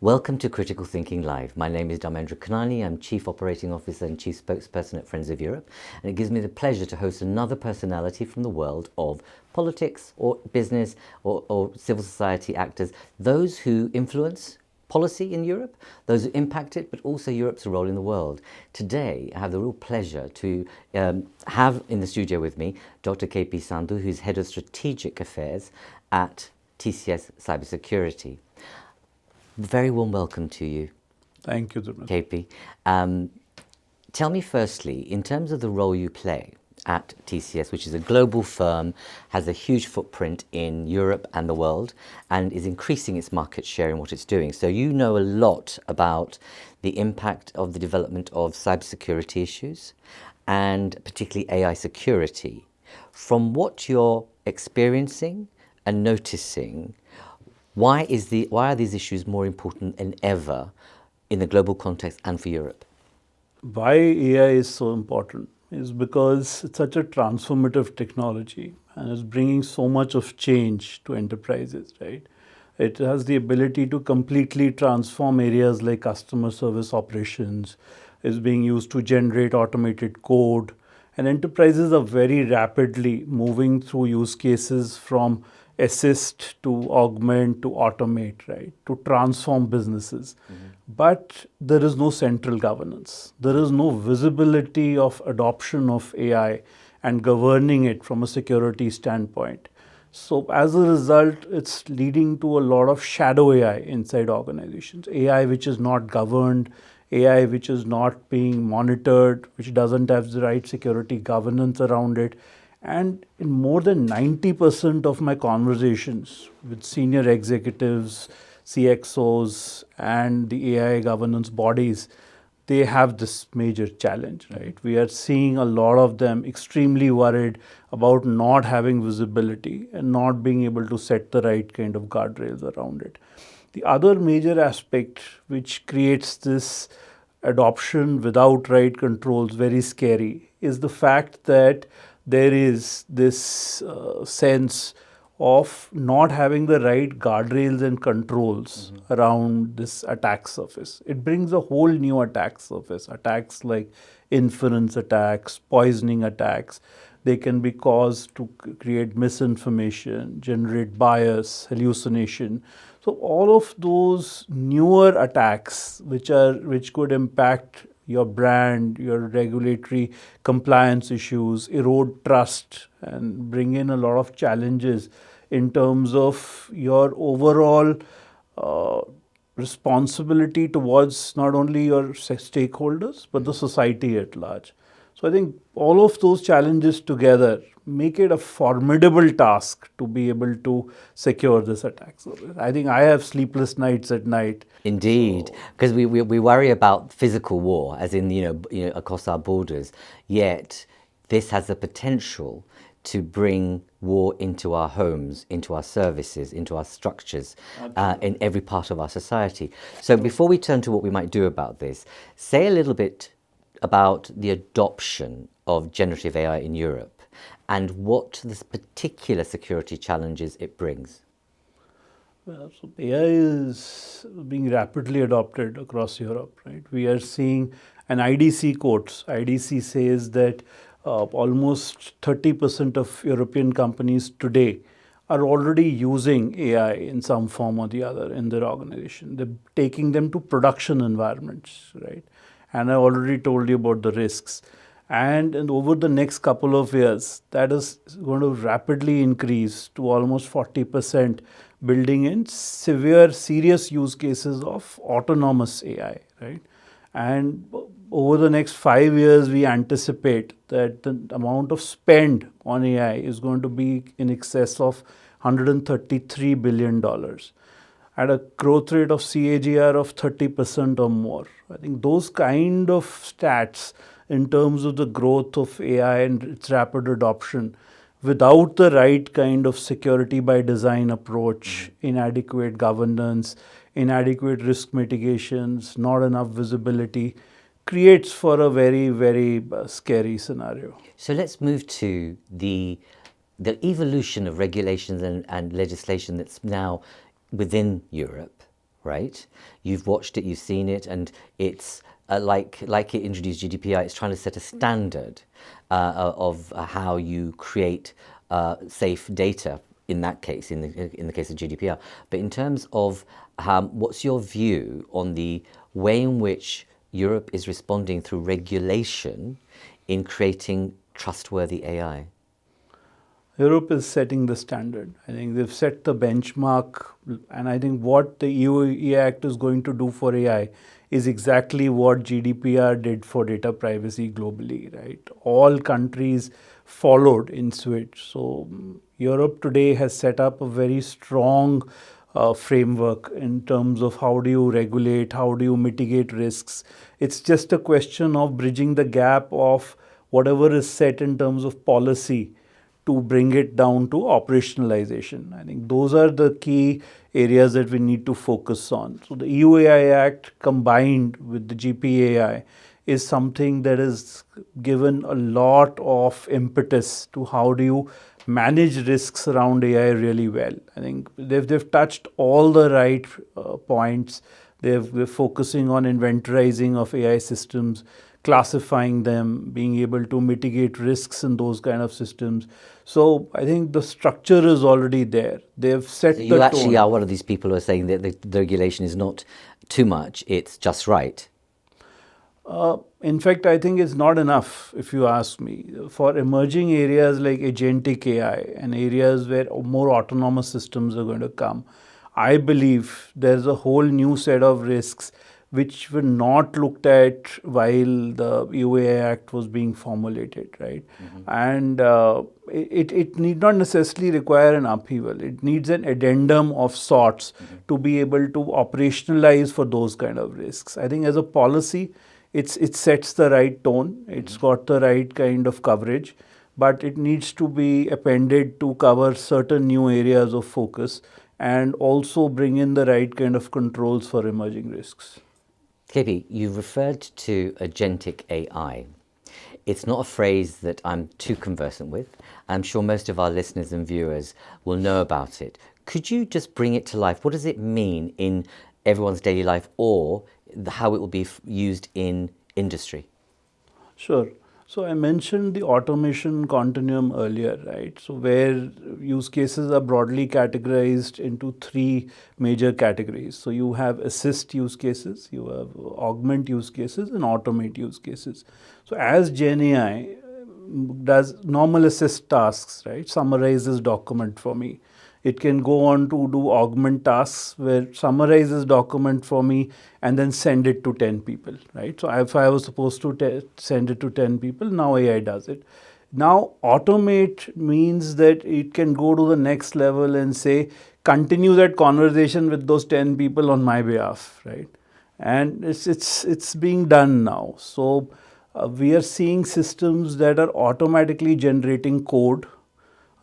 Welcome to Critical Thinking Live. My name is Dharmendra Kanani. I'm Chief Operating Officer and Chief Spokesperson at Friends of Europe. And it gives me the pleasure to host another personality from the world of politics or business or civil society actors, those who influence policy in Europe, those who impact it, but also Europe's role in the world. Today, I have the real pleasure to have in the studio with me Dr. KP Sandhu, who's Head of Strategic Affairs at TCS Cybersecurity. Very warm welcome to you. Thank you, Dharmendra. KP. Tell me firstly, in terms of the role you play at TCS, which is a global firm, has a huge footprint in Europe and the world, and is increasing its market share in what it's doing. So you know a lot about the impact of the development of cybersecurity issues, and particularly AI security. From what you're experiencing and noticing, why are these issues more important than ever in the global context and for Europe? Why AI is so important is because it's such a transformative technology and is bringing so much of change to enterprises, right? It has the ability to completely transform areas like customer service operations, is being used to generate automated code, and enterprises are very rapidly moving through use cases from assist to augment to automate, right? To transform businesses. But there is no central governance. There is no visibility of adoption of AI and governing it from a security standpoint. So as a result, it's leading to a lot of shadow AI inside organizations. AI which is not governed, AI which is not being monitored, which doesn't have the right security governance around it. And in more than 90% of my conversations with senior executives, CXOs, and the AI governance bodies, they have this major challenge, right? We are seeing a lot of them extremely worried about not having visibility and not being able to set the right kind of guardrails around it. The other major aspect which creates this adoption without right controls very scary is the fact that there is this sense of not having the right guardrails and controls around this attack surface. It brings a whole new attack surface. Attacks like inference attacks, poisoning attacks. They can be caused to create misinformation, generate bias, hallucination. So all of those newer attacks which could impact your brand, your regulatory compliance issues, erode trust, and bring in a lot of challenges in terms of your overall responsibility towards not only your stakeholders, but the society at large. So I think all of those challenges together make it a formidable task to be able to secure this attack surface. I think I have sleepless nights at night. Indeed, because we worry about physical war, as in across our borders. Yet this has the potential to bring war into our homes, into our services, into our structures, in every part of our society. So before we turn to what we might do about this, say a little bit about the adoption of generative AI in Europe and what the particular security challenges it brings. Well, so AI is being rapidly adopted across Europe, right? We are seeing an IDC quotes. IDC says that almost 30% of European companies today are already using AI in some form or the other in their organization. They're taking them to production environments, right? And I already told you about the risks. And over the next couple of years, that is going to rapidly increase to almost 40%, building in serious use cases of autonomous AI, right? And over the next 5 years, we anticipate that the amount of spend on AI is going to be in excess of $133 billion at a growth rate of CAGR of 30% or more. I think those kind of stats in terms of the growth of AI and its rapid adoption, without the right kind of security by design approach, inadequate governance, inadequate risk mitigations, not enough visibility, creates for a very, very scary scenario. So let's move to the evolution of regulations and legislation that's now within Europe, right? You've watched it, you've seen it, and it's like it introduced GDPR. It's trying to set a standard of how you create safe data. In that case, in the case of GDPR, but in terms of what's your view on the way in which Europe is responding through regulation in creating trustworthy AI? Europe is setting the standard. I think they've set the benchmark, and I think what the EU AI Act is going to do for AI is exactly what GDPR did for data privacy globally, right? All countries followed in suit. So Europe today has set up a very strong framework in terms of how do you regulate, how do you mitigate risks. It's just a question of bridging the gap of whatever is set in terms of policy to bring it down to operationalization. I think those are the key areas that we need to focus on. So the EU AI Act combined with the GPAI is something that has given a lot of impetus to how do you manage risks around AI really well. I think they've touched all the right points. We're focusing on inventorizing of AI systems, classifying them, being able to mitigate risks in those kind of systems. So I think the structure is already there. They've set the tone. You actually are one of these people who are saying that the regulation is not too much, it's just right. In fact, I think it's not enough, if you ask me. For emerging areas like agentic AI and areas where more autonomous systems are going to come, I believe there's a whole new set of risks which were not looked at while the EUAI Act was being formulated, right? And it need not necessarily require an upheaval. It needs an addendum of sorts to be able to operationalize for those kind of risks. I think as a policy, it sets the right tone. It's got the right kind of coverage, but it needs to be appended to cover certain new areas of focus and also bring in the right kind of controls for emerging risks. KP, you referred to agentic AI. It's not a phrase that I'm too conversant with. I'm sure most of our listeners and viewers will know about it. Could you just bring it to life? What does it mean in everyone's daily life, or how it will be used in industry? Sure. So I mentioned the automation continuum earlier, right? So where use cases are broadly categorized into three major categories. So you have assist use cases, you have augment use cases, and automate use cases. So as Gen AI does normal assist tasks, right? Summarizes document for me. It can go on to do augment tasks where summarizes document for me and then send it to 10 people, right? So if I was supposed to send it to 10 people, now AI does it. Now automate means that it can go to the next level and say, continue that conversation with those 10 people on my behalf, right? And it's being done now. So we are seeing systems that are automatically generating code,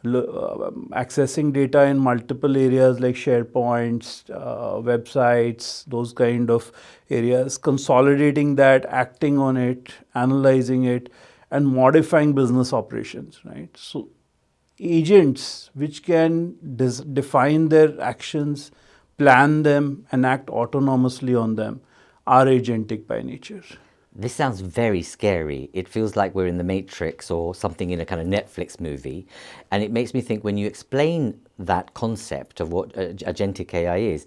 accessing data in multiple areas like SharePoints, websites, those kind of areas, consolidating that, acting on it, analyzing it, and modifying business operations, right? So agents which can define their actions, plan them, and act autonomously on them are agentic by nature. This sounds very scary. It feels like we're in the Matrix or something in a kind of Netflix movie. And it makes me think, when you explain that concept of what agentic AI is,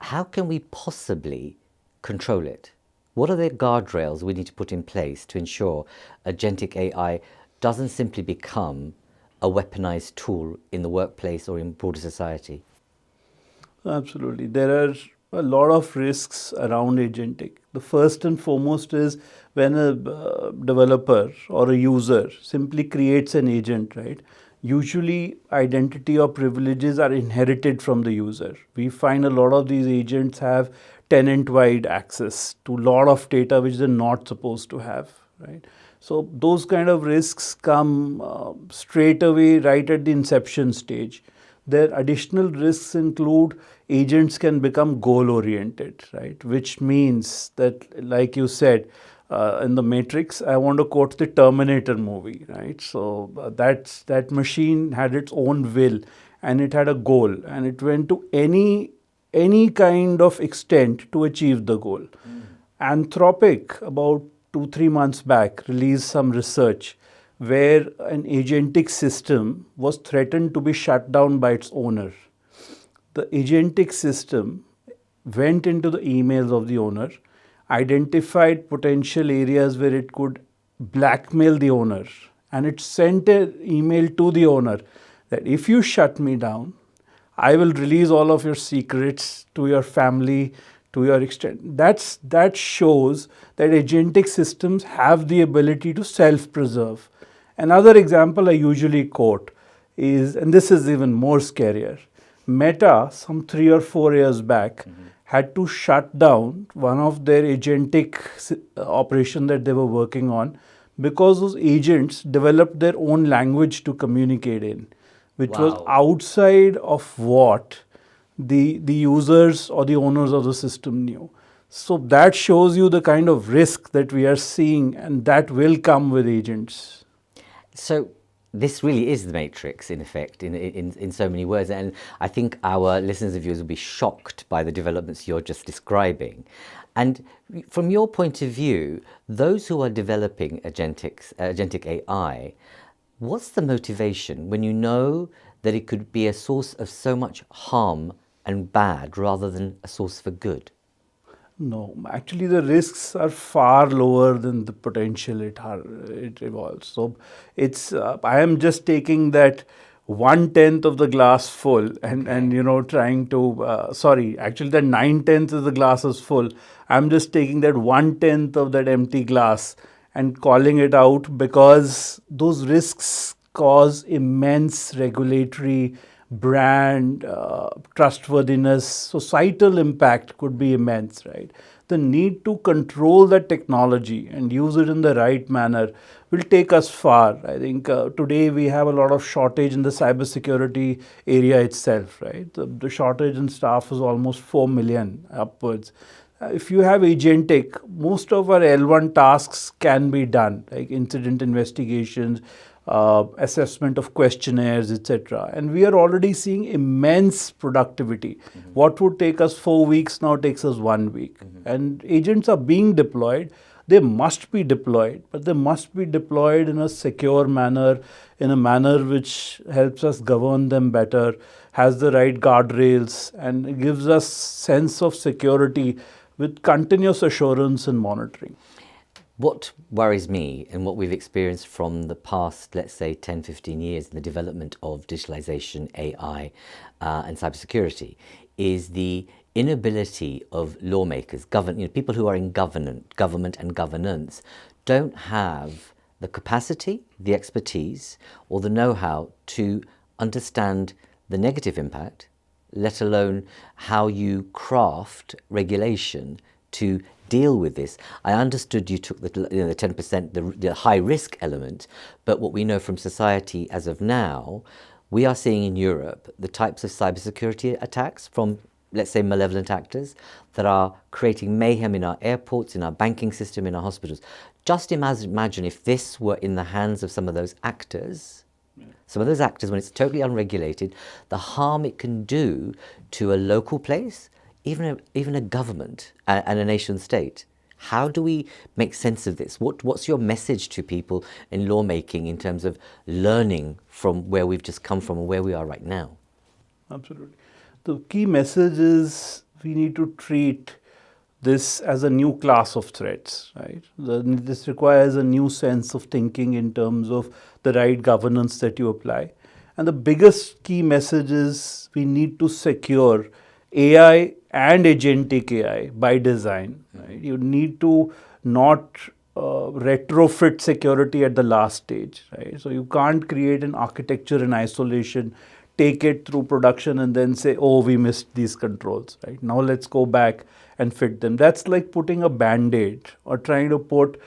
how can we possibly control it? What are the guardrails we need to put in place to ensure agentic AI doesn't simply become a weaponized tool in the workplace or in broader society? Absolutely. There are a lot of risks around agentic. The first and foremost is when a developer or a user simply creates an agent, right? Usually identity or privileges are inherited from the user. We find a lot of these agents have tenant-wide access to a lot of data which they're not supposed to have, right? So those kind of risks come straight away right at the inception stage. Their additional risks include agents can become goal-oriented, right? Which means that, like you said, in the Matrix, I want to quote the Terminator movie, right? So that machine had its own will and it had a goal and it went to any any kind of extent to achieve the goal. Anthropic, about 2-3 months back, released some research where an agentic system was threatened to be shut down by its owner. The agentic system went into the emails of the owner, identified potential areas where it could blackmail the owner, and it sent an email to the owner that if you shut me down, I will release all of your secrets to your family, to your extent. That shows that agentic systems have the ability to self-preserve. Another example I usually quote is, and this is even more scarier, Meta, some 3 or 4 years back, had to shut down one of their agentic operation that they were working on because those agents developed their own language to communicate in, which was Wow. outside of what the users or the owners of the system knew. So that shows you the kind of risk that we are seeing, and that will come with agents. So this really is the matrix, in effect, in so many words. And I think our listeners and viewers will be shocked by the developments you're just describing. And from your point of view, those who are developing agentic AI, what's the motivation when you know that it could be a source of so much harm and bad rather than a source for good? No, actually the risks are far lower than the potential it evolves. So it's I am just taking that 1/10 of the glass full and trying to sorry, actually that 9/10 of the glass is full. I'm just taking that 1/10 of that empty glass and calling it out because those risks cause immense regulatory, brand, trustworthiness, societal impact could be immense, right? The need to control that technology and use it in the right manner will take us far. I think today we have a lot of shortage in the cybersecurity area itself, right? The shortage in staff is almost 4 million upwards. If you have agentic, most of our L1 tasks can be done, like incident investigations, assessment of questionnaires, etc. And we are already seeing immense productivity. What would take us 4 weeks now takes us 1 week. And agents are being deployed. They must be deployed, but they must be deployed in a secure manner, in a manner which helps us govern them better, has the right guardrails, and gives us sense of security with continuous assurance and monitoring. What worries me and what we've experienced from the past, let's say 10, 15 years in the development of digitalization, AI, and cybersecurity is the inability of lawmakers, people who are in government and governance, don't have the capacity, the expertise, or the know-how to understand the negative impact, let alone how you craft regulation to deal with this. I understood you took the 10%, the high risk element, but what we know from society as of now, we are seeing in Europe the types of cybersecurity attacks from, let's say, malevolent actors that are creating mayhem in our airports, in our banking system, in our hospitals. Just imagine if this were in the hands of some of those actors, when it's totally unregulated, the harm it can do to a local place, even a government and a nation state. How do we make sense of this? What's your message to people in lawmaking in terms of learning from where we've just come from and where we are right now? Absolutely. The key message is we need to treat this as a new class of threats, right? This requires a new sense of thinking in terms of the right governance that you apply. And the biggest key message is we need to secure AI and agentic AI by design. Right? You need to not retrofit security at the last stage. Right? So you can't create an architecture in isolation, take it through production and then say, oh, we missed these controls. Right? Now let's go back and fit them. That's like putting a Band-Aid or trying to put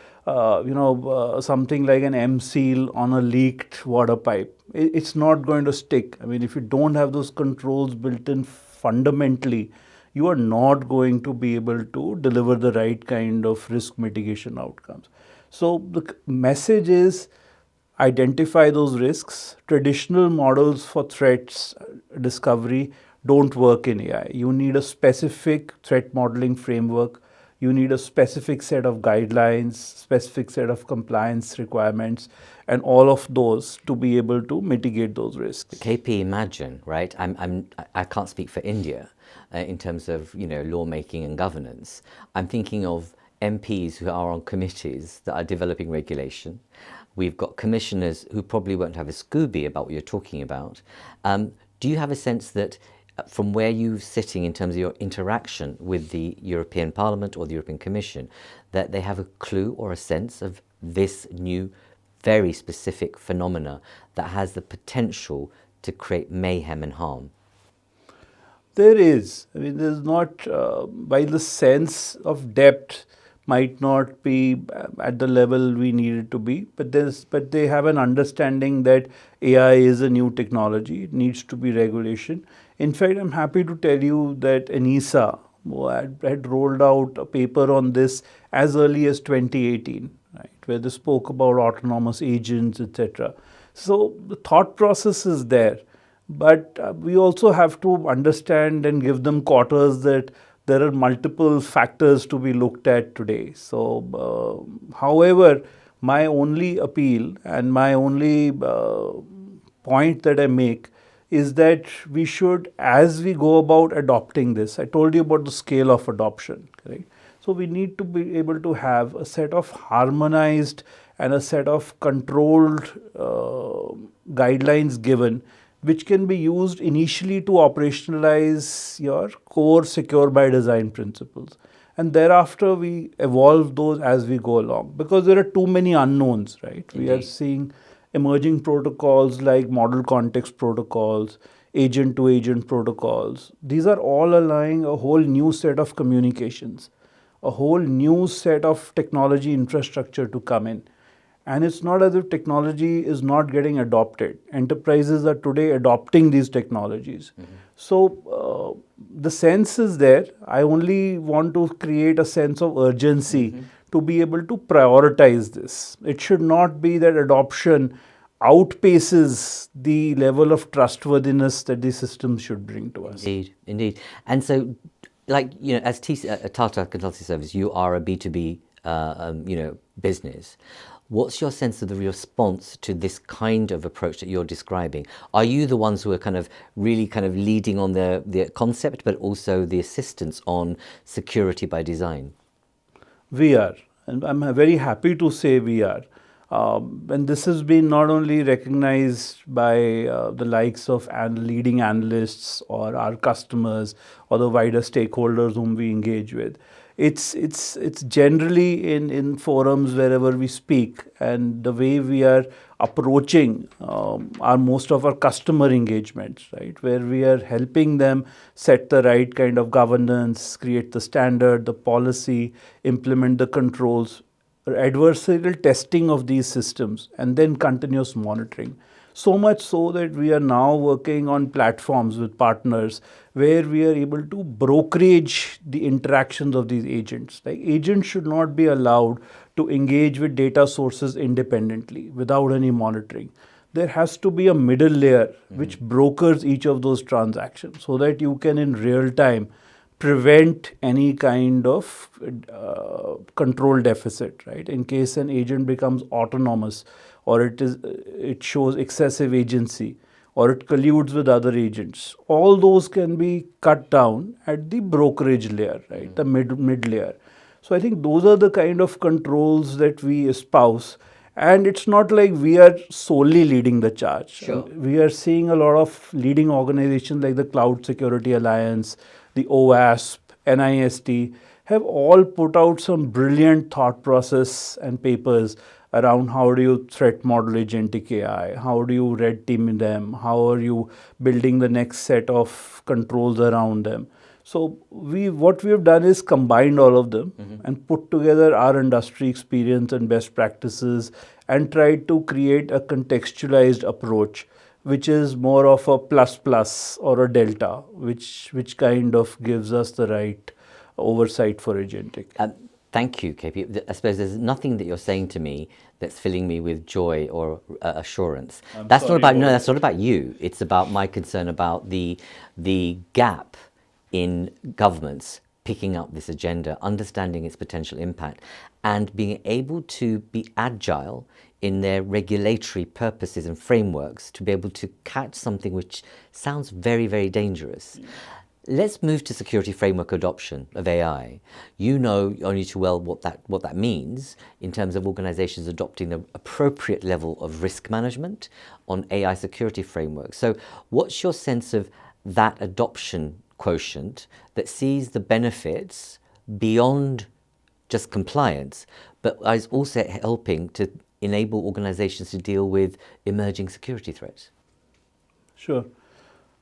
something like an M-seal on a leaked water pipe. It's not going to stick. I mean, if you don't have those controls built in fundamentally, you are not going to be able to deliver the right kind of risk mitigation outcomes. So the message is identify those risks. Traditional models for threats discovery don't work in AI. You need a specific threat modeling framework. You need a specific set of guidelines, specific set of compliance requirements, and all of those to be able to mitigate those risks. KP, imagine, right? I can't speak for India in terms of lawmaking and governance. I'm thinking of MPs who are on committees that are developing regulation. We've got commissioners who probably won't have a Scooby about what you're talking about. Do you have a sense that from where you're sitting in terms of your interaction with the European Parliament or the European Commission, that they have a clue or a sense of this new, very specific phenomena that has the potential to create mayhem and harm? There is. I mean, there's not, while the sense of depth might not be at the level we need it to be, but they have an understanding that AI is a new technology, it needs to be regulation. In fact, I'm happy to tell you that ENISA had rolled out a paper on this as early as 2018, right, where they spoke about autonomous agents, etc. So the thought process is there, but we also have to understand and give them quarters that there are multiple factors to be looked at today. So, however, my only appeal and my only point that I make is that we should, as we go about adopting this, I told you about the scale of adoption, right? So we need to be able to have a set of harmonized and a set of controlled guidelines given, which can be used initially to operationalize your core secure by design principles. And thereafter, we evolve those as we go along, because there are too many unknowns, right? Indeed. We are seeing emerging protocols like model context protocols, agent to agent protocols. These are all allowing a whole new set of communications, a whole new set of technology infrastructure to come in. And it's not as if technology is not getting adopted. Enterprises are today adopting these technologies. Mm-hmm. So the sense is there. I only want to create a sense of urgency to be able to prioritize this. It should not be that adoption outpaces the level of trustworthiness that the system should bring to us. Indeed. And so, like, as Tata Consultancy Service, you are a B2B, business. What's your sense of the response to this kind of approach that you're describing? Are you the ones who are really leading on the concept, but also the assistance on security by design? We are, and I'm very happy to say we are. And this has been not only recognized by the likes of leading analysts or our customers or the wider stakeholders whom we engage with. It's generally in forums wherever we speak, and the way we are approaching most of our customer engagements, right, where we are helping them set the right kind of governance, create the standard, the policy, implement the controls, adversarial testing of these systems, and then continuous monitoring. So much so that we are now working on platforms with partners where we are able to brokerage the interactions of these agents. Like, agents should not be allowed to engage with data sources independently without any monitoring. There has to be a middle layer which brokers each of those transactions so that you can in real time prevent any kind of control deficit, right? In case an agent becomes autonomous, or it shows excessive agency, or it colludes with other agents, all those can be cut down at the brokerage layer, right? The mid layer. So I think those are the kind of controls that we espouse. And it's not like we are solely leading the charge. Sure. We are seeing a lot of leading organizations like the Cloud Security Alliance, the OWASP, NIST, have all put out some brilliant thought process and papers around how do you threat model agentic AI, how do you red team them, how are you building the next set of controls around them. So what we have done is combined all of them and put together our industry experience and best practices and tried to create a contextualized approach, which is more of a plus or a delta, which kind of gives us the right oversight for agentic. Thank you, KP. I suppose there's nothing that you're saying to me that's filling me with joy or assurance. That's not about no. That's not about you. It's about my concern about the gap in governments picking up this agenda, understanding its potential impact, and being able to be agile in their regulatory purposes and frameworks to be able to catch something which sounds very, very dangerous. Let's move to security framework adoption of AI. You know only too well what that means in terms of organizations adopting the appropriate level of risk management on AI security frameworks. So what's your sense of that adoption quotient that sees the benefits beyond just compliance, but is also helping to enable organizations to deal with emerging security threats? Sure.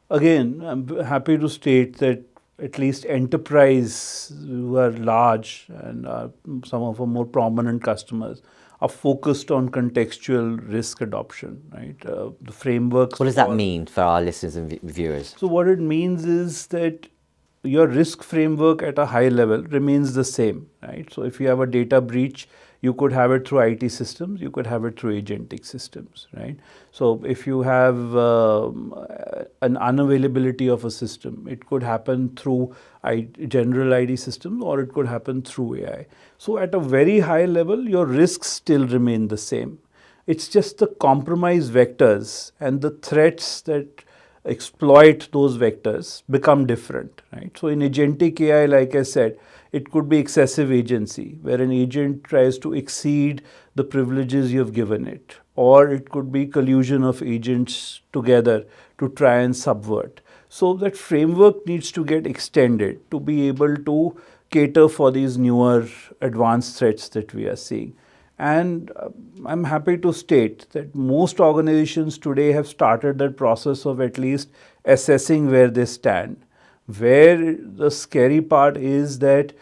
Again, I'm happy to state that at least enterprise who are large and some of our more prominent customers are focused on contextual risk adoption, right? The frameworks. What does that mean for our listeners and viewers? So what it means is that your risk framework at a high level remains the same, right? So if you have a data breach, you could have it through IT systems, you could have it through agentic systems, right? So if you have an unavailability of a system, it could happen through general ID systems or it could happen through AI. So at a very high level, your risks still remain the same. It's just the compromise vectors and the threats that exploit those vectors become different, right? So in agentic AI, like I said, it could be excessive agency, where an agent tries to exceed the privileges you have given it, or it could be collusion of agents together to try and subvert. So that framework needs to get extended to be able to cater for these newer advanced threats that we are seeing. And I'm happy to state that most organizations today have started that process of at least assessing where they stand. Where the scary part is that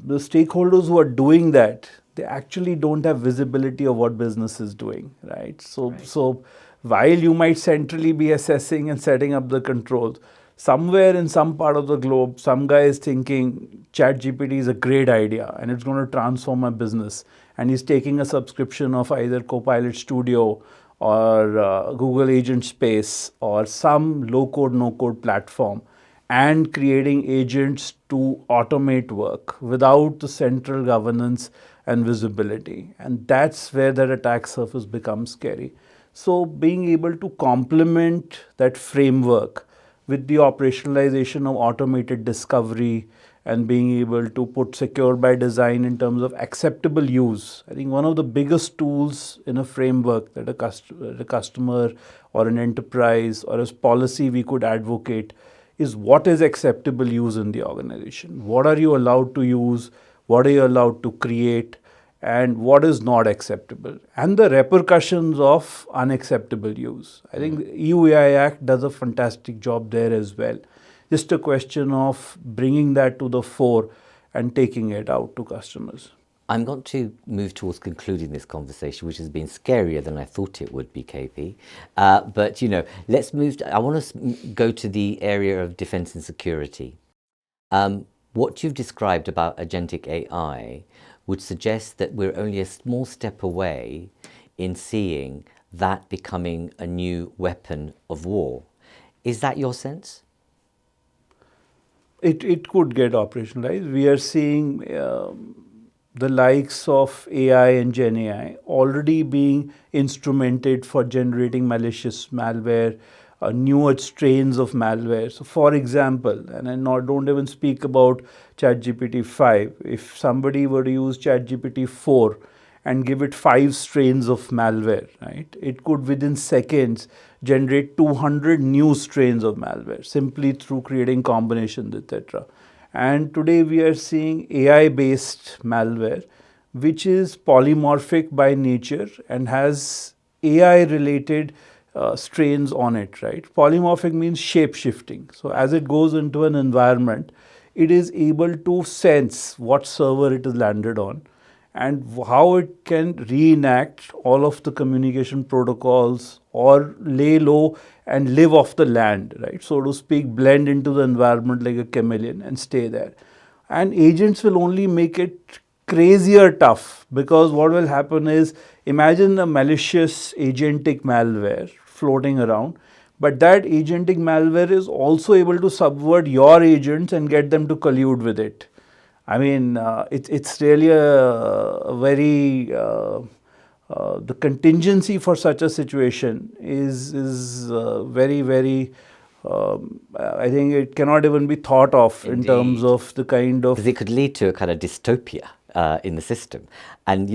the stakeholders who are doing that, they actually don't have visibility of what business is doing, right? So while you might centrally be assessing and setting up the controls, somewhere in some part of the globe, some guy is thinking ChatGPT is a great idea and it's going to transform my business. And he's taking a subscription of either Copilot Studio or Google Agent Space or some low-code, no-code platform and creating agents to automate work without the central governance and visibility. And that's where that attack surface becomes scary. So being able to complement that framework with the operationalization of automated discovery and being able to put secure by design in terms of acceptable use. I think one of the biggest tools in a framework that a customer or an enterprise or as policy we could advocate is what is acceptable use in the organization. What are you allowed to use? What are you allowed to create? And what is not acceptable? And the repercussions of unacceptable use. I think the EU AI Act does a fantastic job there as well. Just a question of bringing that to the fore and taking it out to customers. I'm going to move towards concluding this conversation, which has been scarier than I thought it would be, KP. But, let's move I want to go to the area of defense and security. What you've described about agentic AI would suggest that we're only a small step away in seeing that becoming a new weapon of war. Is that your sense? It could get operationalized. We are seeing the likes of AI and Gen AI already being instrumented for generating malicious malware, newer strains of malware. So for example, and I don't even speak about ChatGPT 5, if somebody were to use ChatGPT 4 and give it 5 strains of malware, right, it could within seconds generate 200 new strains of malware simply through creating combinations, etc. And today we are seeing AI-based malware, which is polymorphic by nature and has AI-related strains on it, right? Polymorphic means shape-shifting. So as it goes into an environment, it is able to sense what server it is landed on and how it can reenact all of the communication protocols or lay low and live off the land, right? So to speak, blend into the environment like a chameleon and stay there. And agents will only make it crazier tough, because what will happen is, imagine a malicious agentic malware floating around, but that agentic malware is also able to subvert your agents and get them to collude with it. I mean, it's really a very the contingency for such a situation is very I think it cannot even be thought of in terms Indeed. of the kind of. Because it could lead to a kind of dystopia in the system. And,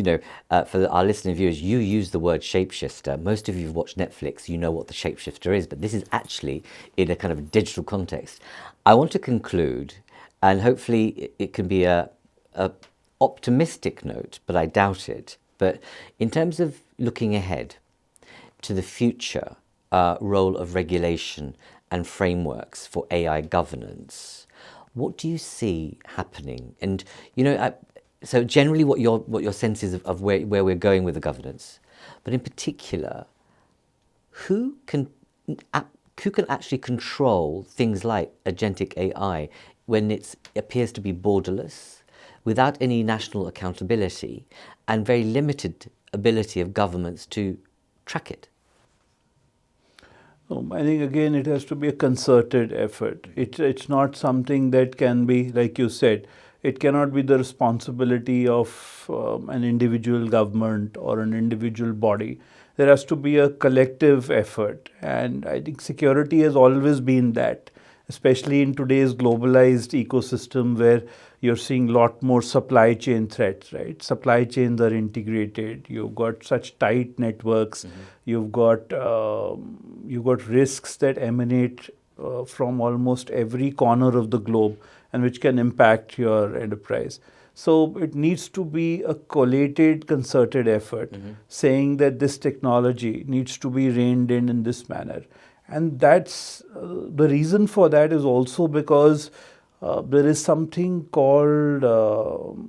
for our listening viewers, you use the word shapeshifter. Most of you have watched Netflix, you know what the shapeshifter is, but this is actually in a kind of digital context. I want to conclude, and hopefully it can be a optimistic note, but I doubt it. But in terms of looking ahead to the future role of regulation and frameworks for AI governance, what do you see happening? And so generally, what your sense is of where we're going with the governance, but in particular, who can actually control things like agentic AI when it appears to be borderless, without any national accountability, and very limited ability of governments to track it? I think again it has to be a concerted effort. It's not something that can be, like you said, it cannot be the responsibility of an individual government or an individual body. There has to be a collective effort, and I think security has always been that, especially in today's globalized ecosystem where you're seeing a lot more supply chain threats, right? Supply chains are integrated. You've got such tight networks. You've got risks that emanate from almost every corner of the globe, and which can impact your enterprise. So it needs to be a collated, concerted effort, saying that this technology needs to be reined in this manner. And that's the reason for that is also because there is something called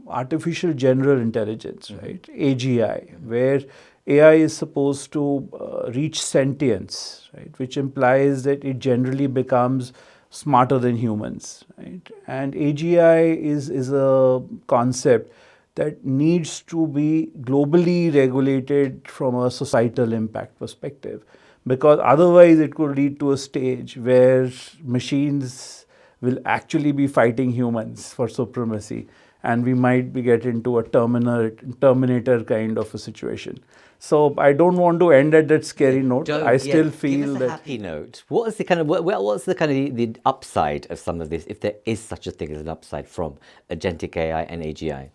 artificial general intelligence, right? AGI, where AI is supposed to reach sentience, right? Which implies that it generally becomes smarter than humans, right? And AGI is a concept that needs to be globally regulated from a societal impact perspective, because otherwise it could lead to a stage where machines will actually be fighting humans for supremacy, and we might be get into a Terminator kind of a situation. So I don't want to end at that scary note. I still feel give us a that happy note. What is the kind of what's the kind of the upside of some of this, if there is such a thing as an upside from agentic AI and AGI?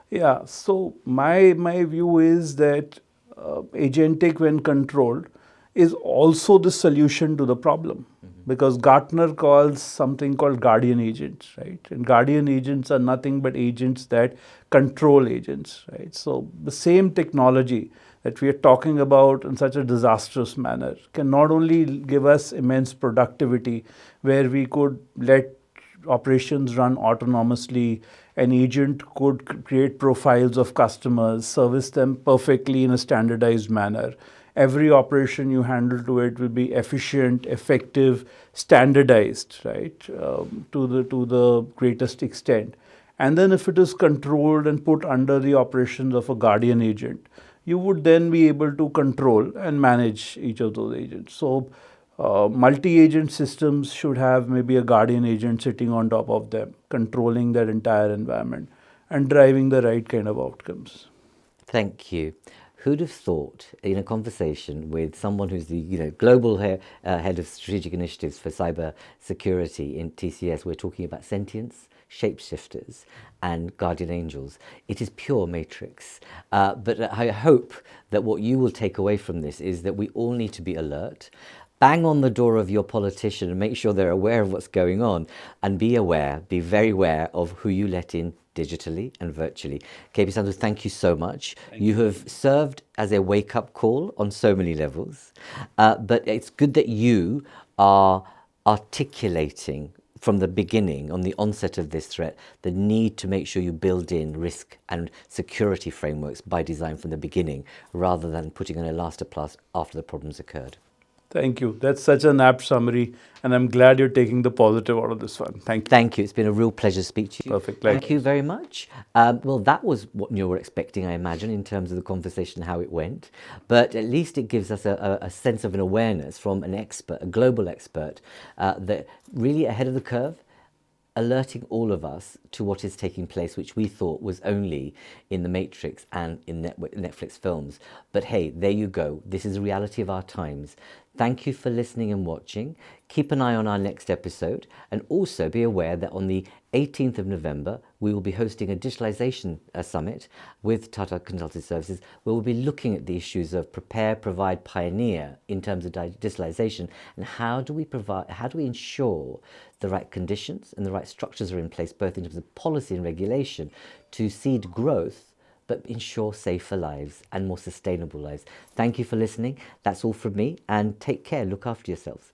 Yeah, so my view is that agentic, when controlled, is also the solution to the problem, because Gartner calls something called guardian agents, right? And guardian agents are nothing but agents that control agents, right? So the same technology that we are talking about in such a disastrous manner can not only give us immense productivity, where we could let operations run autonomously. An agent could create profiles of customers, service them perfectly in a standardized manner. Every operation you handle to it will be efficient, effective, standardized, right, to the greatest extent. And then if it is controlled and put under the operations of a guardian agent, you would then be able to control and manage each of those agents. So multi-agent systems should have maybe a guardian agent sitting on top of them, controlling that entire environment and driving the right kind of outcomes. Thank you. Who'd have thought, in a conversation with someone who's the global head of strategic initiatives for cyber security in TCS, we're talking about sentience, shapeshifters, and guardian angels. It is pure matrix. But I hope that what you will take away from this is that we all need to be alert. Bang on the door of your politician and make sure they're aware of what's going on, and be very aware of who you let in digitally and virtually. KP Sandhu, thank you so much. You have served as a wake-up call on so many levels, but it's good that you are articulating from the beginning, on the onset of this threat, the need to make sure you build in risk and security frameworks by design from the beginning, rather than putting on a elastoplast after the problem's occurred. Thank you. That's such an apt summary, and I'm glad you're taking the positive out of this one. Thank you. Thank you. It's been a real pleasure to speak to you. Perfect. Thank you very much. Well, that was what you were expecting, I imagine, in terms of the conversation, how it went. But at least it gives us a sense of an awareness from an expert, a global expert, that really ahead of the curve, alerting all of us to what is taking place, which we thought was only in The Matrix and in Netflix films. But hey, there you go. This is the reality of our times. Thank you for listening and watching. Keep an eye on our next episode, and also be aware that on the 18th of November, we will be hosting a digitalization summit with Tata Consultancy Services, where we'll be looking at the issues of prepare, provide, pioneer in terms of digitalization, and how do we ensure the right conditions and the right structures are in place, both in terms of policy and regulation, to seed growth, but ensure safer lives and more sustainable lives. Thank you for listening. That's all from me, and take care. Look after yourselves.